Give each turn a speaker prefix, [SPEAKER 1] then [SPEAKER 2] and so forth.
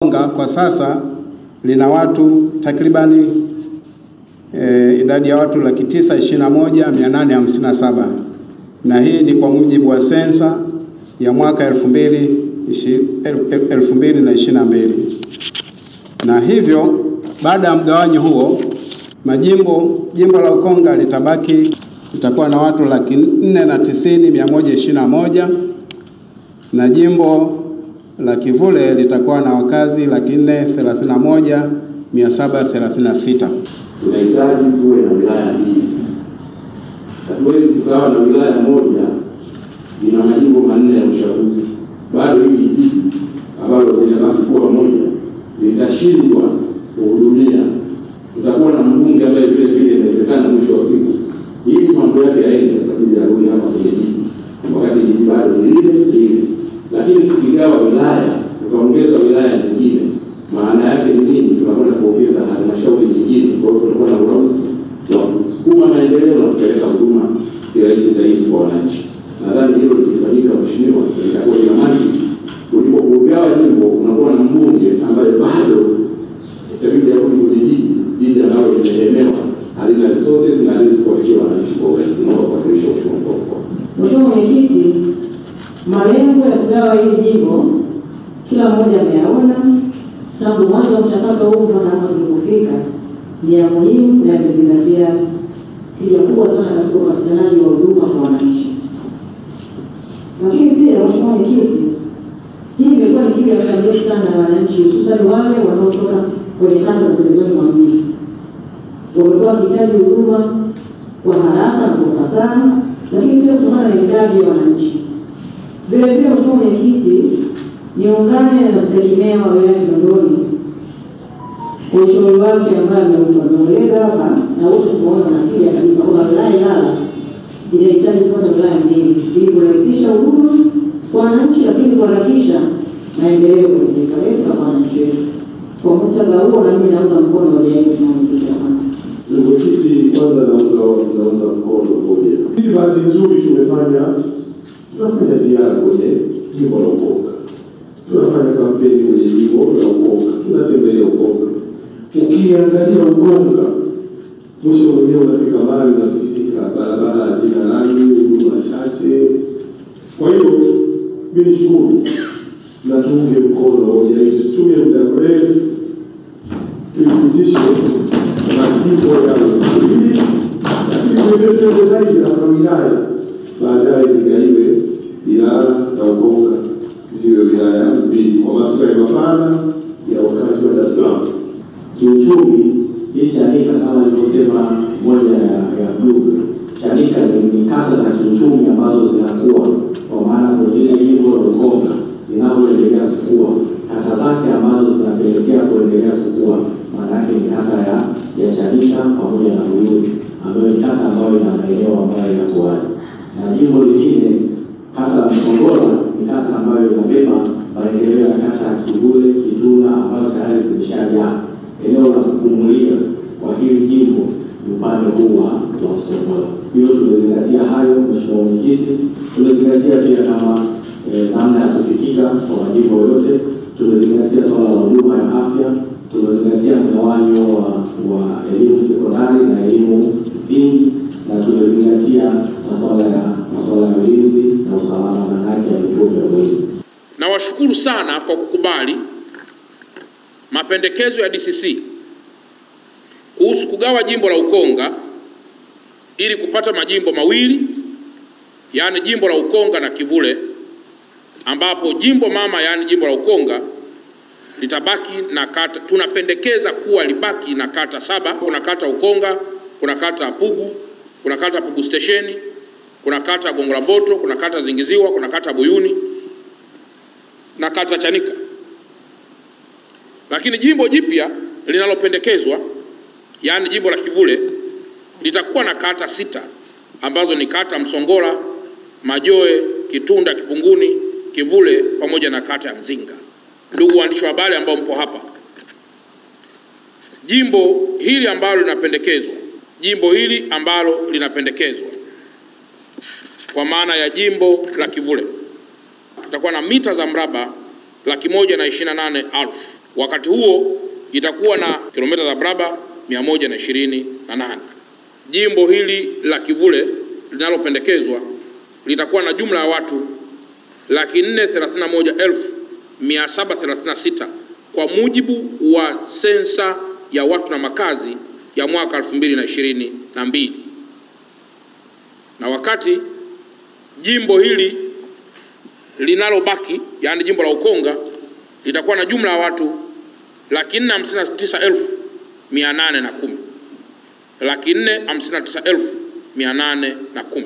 [SPEAKER 1] Ukonga kwa sasa lina watu takribani idadi ya watu 921,857, na hii ni kwa mujibu wa sensa ya mwaka 2022. Na hivyo baada ya mgawanyo huo jimbo la Ukonga litakuwa na watu 490,121 na jimbo la Kivule litakuwa na wakazi 431,736.
[SPEAKER 2] Tunahitaji tuwe na wilaya mbili. Hatuwezi tukawa na wilaya moja ina majimbo 4 ya uchaguzi. Bado hili jiji ambalo linabaki kuwa moja litashindwa kuhudumia. Tutakuwa na mbunge ambaye vile inawezekana mwisho wa siku ili mambo yake yaende kwa arudi hapa kwenye jiji, wakati jiji bado ni lile. Lakini tukigawa wilaya, tukaongeza wilaya nyingine, maana yake ni nini? Tunakwenda kuongeza halmashauri nyingine, kwa hiyo tunakuwa na urahisi wa kusukuma maendeleo na kupeleka huduma kirahisi zaidi kwa wananchi. Nadhani hilo likifanyika, mheshimiwa, litakuwa ni mantiki kuliko kugawa jimbo unakuwa na mbunge ambaye bado itabidi arudi kwenye jiji ambalo limeelemewa, halina resources na haliwezi kuwafikia wananchi kwa urahisi na kuwasilisha uchumi kwa.
[SPEAKER 3] Mheshimiwa Mwenyekiti, malengo ya kugawa hili jimbo kila mmoja ameyaona tangu mwanzo wa mchakato huu mpaka hapa tulipofika, ni ya muhimu na yamezingatia tija kubwa sana katika upatikanaji wa huduma kwa wananchi. Lakini pia Mheshimiwa Mwenyekiti, hii imekuwa ni kiu ya muda mrefu sana na wananchi, hususan wale wanaotoka kwenye kanda za pembezoni mwa mji. Wamekuwa wakihitaji huduma kwa haraka na kwa ufasaha, lakini pia kutokana na idadi ya wananchi. Vile vile Mheshimiwa Mwenyekiti, niungane na mtegemea wa wilaya Kinondoni kwa ushauri wake ambaye ameeleza hapa, na wote tumeona natija kabisa kwamba wilaya Ilala inahitaji kupata wilaya mbili ili kurahisisha huduma kwa wananchi, lakini kuharakisha maendeleo kwenye taifa letu na wananchi wetu. Kwa muktadha huo, na mimi naunga mkono hoja hii. Asante.
[SPEAKER 4] Mwenyekiti, kwanza naunga mkono hoja. Sisi bahati nzuri tunafanya ziara kwenye jimbo la Ukonga. Tunafanya kampeni kwenye jimbo la Ukonga. Tunatembelea Ukonga. Ukiangalia Ukonga, mwisho mwenyewe unafika mahali unasikitika, barabara hazina lami, huduma chache. Kwa hiyo mimi nishukuru na tuunge mkono hoja hii. Tusitumie muda mrefu, tuipitishe majimbo ya Ukonga. Lakini tuendelee zaidi na wilaya, baadaye zigaiwe Ilala na Ukonga ziwe wilaya mbili kwa maslahi mapana ya wakazi wa Dar es Salaam.
[SPEAKER 5] Kiuchumi, hii Chanika kama nilivyosema moja ya blue, Chanika ni kata za kiuchumi ambazo zinakuwa, kwa maana kwenye ile jimbo la Ukonga linaloendelea kukua, kata zake ambazo zinapelekea kuendelea kukua, maana yake ni kata ya Chanika pamoja na Uyui, ambayo ni kata ambayo ina maeneo ambayo yako wazi. Na jimbo lingine kata la Msongola ni kata ambayo inabeba maendeleo ya kata ya Kivule, Kituna ambayo tayari zimeshajaa. Eneo la kupumulia kwa hili jimbo ni upande huu wa Msongola. Hiyo tumezingatia hayo, Mheshimiwa Mwenyekiti. Tumezingatia pia kama namna ya kufikika kwa majimbo yote. Tumezingatia swala la huduma ya afya. Tumezingatia mgawanyo wa elimu sekondari na elimu msingi, na tumezingatia masuala ya ulinzi na usalama na haki ya vituo vya polisi.
[SPEAKER 6] Nawashukuru sana kwa kukubali mapendekezo ya DCC kuhusu kugawa jimbo la Ukonga ili kupata majimbo mawili, yaani jimbo la Ukonga na Kivule, ambapo jimbo mama yaani jimbo la Ukonga litabaki na kata, tunapendekeza kuwa libaki na kata 7. Kuna kata Ukonga, kuna kata Pugu, kuna kata Pugu Stesheni, kuna kata Gongo la Mboto, kuna kata Zingiziwa, kuna kata Buyuni na kata Chanika. Lakini jimbo jipya linalopendekezwa, yaani jimbo la Kivule, litakuwa na kata 6 ambazo ni kata Msongola, Majoe, Kitunda, Kipunguni, Kivule pamoja na kata ya Mzinga. Ndugu waandishi wa habari ambao mpo hapa, jimbo hili ambalo linapendekezwa kwa maana ya jimbo la Kivule litakuwa na mita za mraba 128,000 Wakati huo itakuwa na kilomita za mraba 128. Jimbo hili la Kivule linalopendekezwa litakuwa na jumla ya watu 431,736 kwa mujibu wa sensa ya watu na makazi ya mwaka 2022. Na wakati jimbo hili linalobaki, yani jimbo la Ukonga, litakuwa na jumla ya watu 459,810. 459,810.